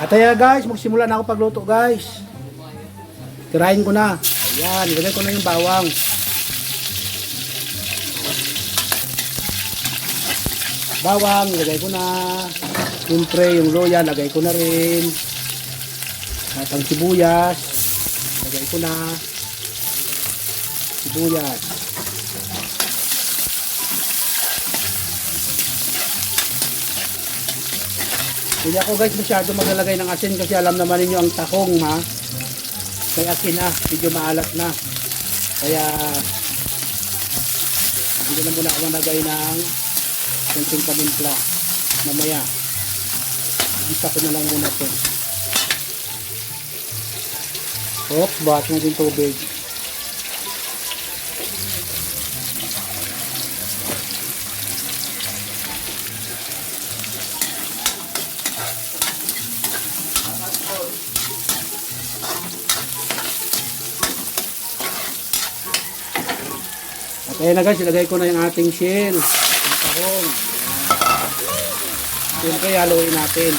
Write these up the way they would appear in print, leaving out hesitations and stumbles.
At ayan guys, magsimula na ako pagluto guys. Tirahin ko na. Ayan, ilagay ko na yung bawang. Bawang, ilagay ko na. Siyempre, yung loya, lagay ko na rin. At ang sibuyas, lagay ko na. Sibuyas. Hindi ako guys masyado maglalagay ng asin kasi alam naman ninyo ang tahong may asin na, medyo maalat na. Kaya hindi na muna ako malagay ng konting panimpla. Mamaya isa ko na lang muna ito. Oops, bawas natin tubig. At ayan na guys, ilagay ko na yung ating shell. Yung tahong. Siyempre, haluin natin.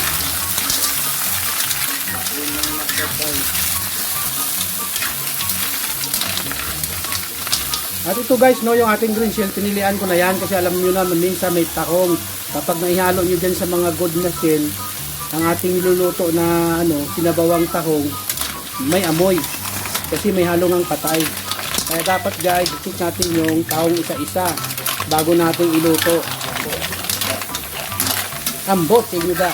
At ito guys, no, yung ating green shell, pinilian ko na yan kasi alam nyo na, minsan may tahong. Kapag naihalo nyo dyan sa mga good na shell, ang ating niluluto na sinabawang tahong, may amoy. Kasi may halong ang patay. Kaya dapat guys, i-check natin yung tahong isa-isa bago natin iluto. Ambot, tingin ba?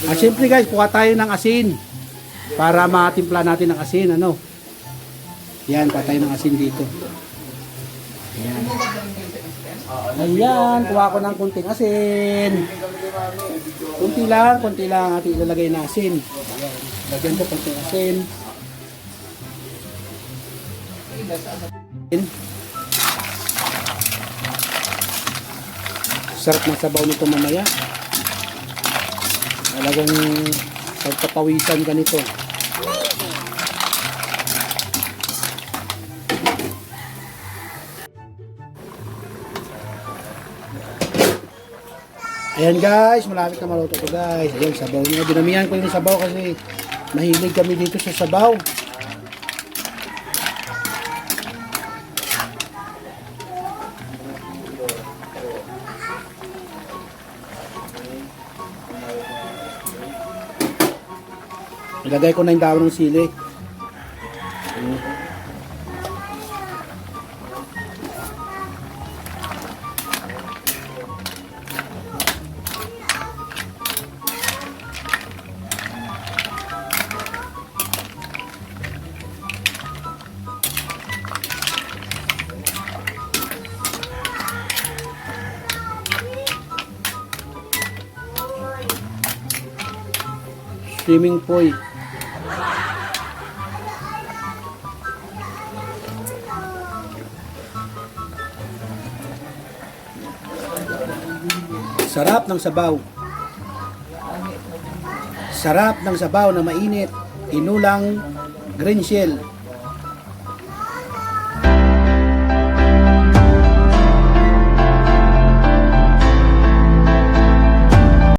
Ayan. Siyempre guys, kuha tayo ng asin para matimpla natin ng asin. Yan, kuha tayo ng asin dito. Ayan. Ayan, kuha ko ng kunting asin. Kunti lang ating ilalagay na asin. Ayan, lagyan ko kunting asin. Sarap ng sabaw nito mamaya. Talagang pagpapawisan ka nito. Ayan guys, malapit na maluto ko guys. Ayan, sabaw niya. Dinamihan ko yung sabaw kasi mahilig kami dito sa sabaw. Ilagay ko na yung dahon ng sili. Swimming pool. Sarap ng sabaw. Sarap ng sabaw na mainit. Inulang green shell.